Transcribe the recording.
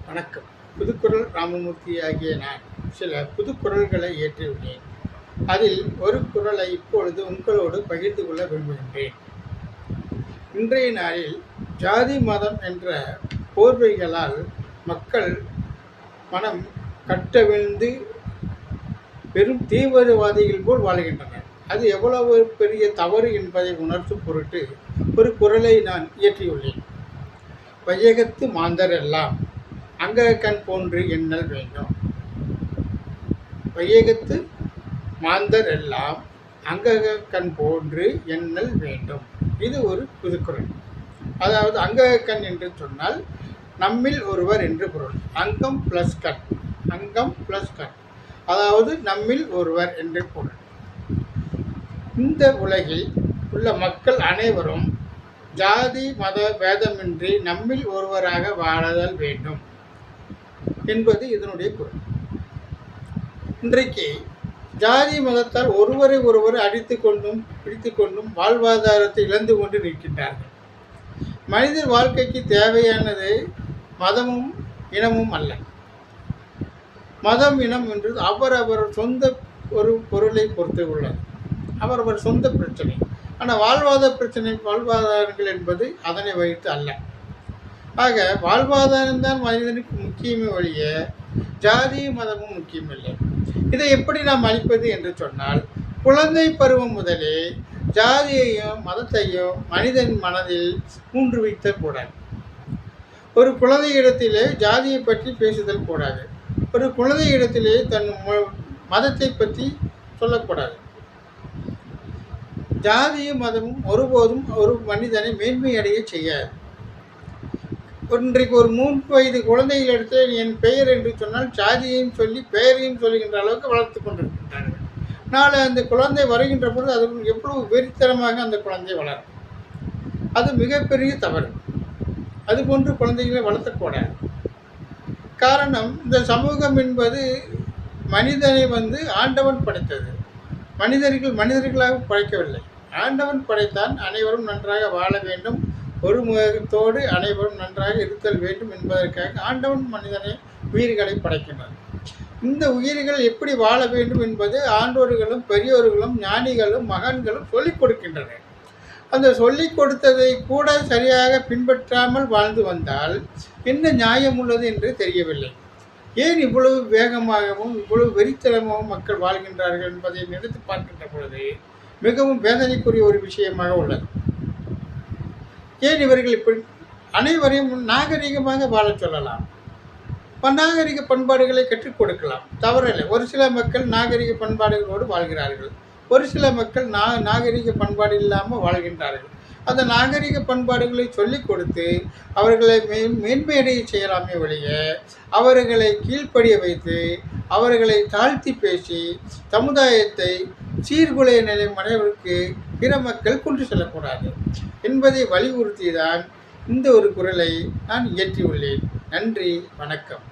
வணக்கம். புதுக்குறள் ராமமூர்த்தி ஆகிய நான் சில புதுக்குறள்களை இயற்றியுள்ளேன். அதில் ஒரு குறளை இப்பொழுது உங்களோடு பகிர்ந்து கொள்ள விரும்புகின்றேன். இன்றைய நாளில் ஜாதி மதம் என்ற போர்வைகளால் மக்கள் மனம் கட்டவிழ்ந்து பெரும் தீவிரவாதிகள் போல் வாழ்கின்றனர். அது எவ்வளவு பெரிய தவறு என்பதை உணர்த்தும் பொருட்டு ஒரு குறளை நான் இயற்றியுள்ளேன். வையகத்து மாந்தர் எல்லாம் அங்ககன் போன்று எண்ணல் வேண்டும். வையகத்து மாந்தர் எல்லாம் அங்ககன் போன்று எண்ணல் வேண்டும். இது ஒரு புதுக்குறள். அதாவது அங்ககன் என்று சொன்னால் நம்மில் ஒருவர் என்று பொருள். அங்கம் பிளஸ் கண், அங்கம் பிளஸ் கண், அதாவது நம்மில் ஒருவர் என்று பொருள். இந்த உலகில் உள்ள மக்கள் அனைவரும் ஜாதி மத பேதமின்றி நம்மில் ஒருவராக வாழதல் வேண்டும் என்பது இதனுடைய பொருள். இன்றைக்கு ஜாதி மதத்தால் ஒருவரை ஒருவர் அடித்து கொண்டும் பிடித்து கொண்டும் வாழ்வாதாரத்தை இழந்து கொண்டு நிற்கின்றார்கள். மனிதர் வாழ்க்கைக்கு தேவையானது மதமும் இனமும் அல்ல. மதம் இனம் என்று அவரவர் சொந்த ஒரு பொருளை பொறுத்து உள்ளது, அவரவர் சொந்த பிரச்சனை. ஆனால் வாழ்வாதாரங்கள் என்பது அதனை வைத்து அல்ல. ஆக வாழ்வாதாரம்தான் மனிதனுக்கு முக்கியமே ஒழிய ஜாதி மதமும் முக்கியமில்லை. இதை எப்படி நாம் அளிப்பது என்று சொன்னால், குழந்தை பருவம் முதலே ஜாதியையும் மதத்தையும் மனிதன் மனதில் ஊன்று வைத்தல் கூடாது. ஒரு குழந்தை இடத்திலே ஜாதியை பற்றி பேசுதல் கூடாது. ஒரு குழந்தை இடத்திலே தன் மதத்தை பற்றி சொல்லக்கூடாது. ஜாதியும் மதமும் ஒருபோதும் ஒரு மனிதனை மேன்மையடைய செய்யாது. இன்றைக்கு ஒரு 3 வயது குழந்தைகள் எடுத்து என் பெயர் என்று சொன்னால் ஜாதியையும் சொல்லி பெயரையும் சொல்லுகின்ற அளவுக்கு வளர்த்து கொண்டிருக்கின்றார்கள். நாளை அந்த குழந்தை வருகின்ற பொழுது அது எவ்வளவு வெறித்தனமாக அந்த குழந்தை வளரும். அது மிகப்பெரிய தவறு. அதுபோன்று குழந்தைகளை வளர்த்தக்கூடாது. காரணம், இந்த சமூகம் என்பது மனிதனை ஆண்டவன் படைத்தது. மனிதர்களாக படைக்கவில்லை. ஆண்டவன் படைத்தான். அனைவரும் நன்றாக வாழ வேண்டும், ஒரு முகத்தோடு அனைவரும் நன்றாக இருத்தல் வேண்டும் என்பதற்காக ஆண்டவன் மனிதனை உயிர்களை படைக்கின்றார். இந்த உயிர்கள் எப்படி வாழ வேண்டும் என்பது ஆண்டோர்களும் பெரியோர்களும் ஞானிகளும் மகன்களும் சொல்லிக் கொடுக்கின்றனர். அந்த சொல்லிக் கொடுத்ததை கூட சரியாக பின்பற்றாமல் வாழ்ந்து வந்தால் என்ன நியாயம் உள்ளது என்று தெரியவில்லை. ஏன் இவ்வளவு வேகமாகவும் இவ்வளவு வெறித்தனமாகவும் மக்கள் வாழ்கின்றார்கள் என்பதை நினைத்து பார்க்கின்ற பொழுது மிகவும் வேதனைக்குரிய ஒரு விஷயமாக உள்ளது. ஏன் இவர்கள் இப்படி அனைவரையும் நாகரிகமாக வாழ சொல்லலாம், நாகரிக பண்பாடுகளை கற்றுக் கொடுக்கலாம், தவறில்லை. ஒரு சில மக்கள் நாகரிக பண்பாடுகளோடு வாழ்கிறார்கள், ஒரு சில மக்கள் நாகரிக பண்பாடு இல்லாமல் வாழ்கின்றார்கள். அந்த நாகரிக பண்பாடுகளை சொல்லிக் கொடுத்து அவர்களை மேன்மையடைய செய்யலாமே ஒழிய அவர்களை கீழ்ப்படிய வைத்து அவர்களை தாழ்த்தி பேசி சமுதாயத்தை சீர்குலைய நிலை மனைவருக்கு பிற மக்கள் கொண்டு செல்லக்கூடாது என்பதை வலியுறுத்தி தான் இந்த ஒரு குறளை நான் இயற்றியுள்ளேன். நன்றி, வணக்கம்.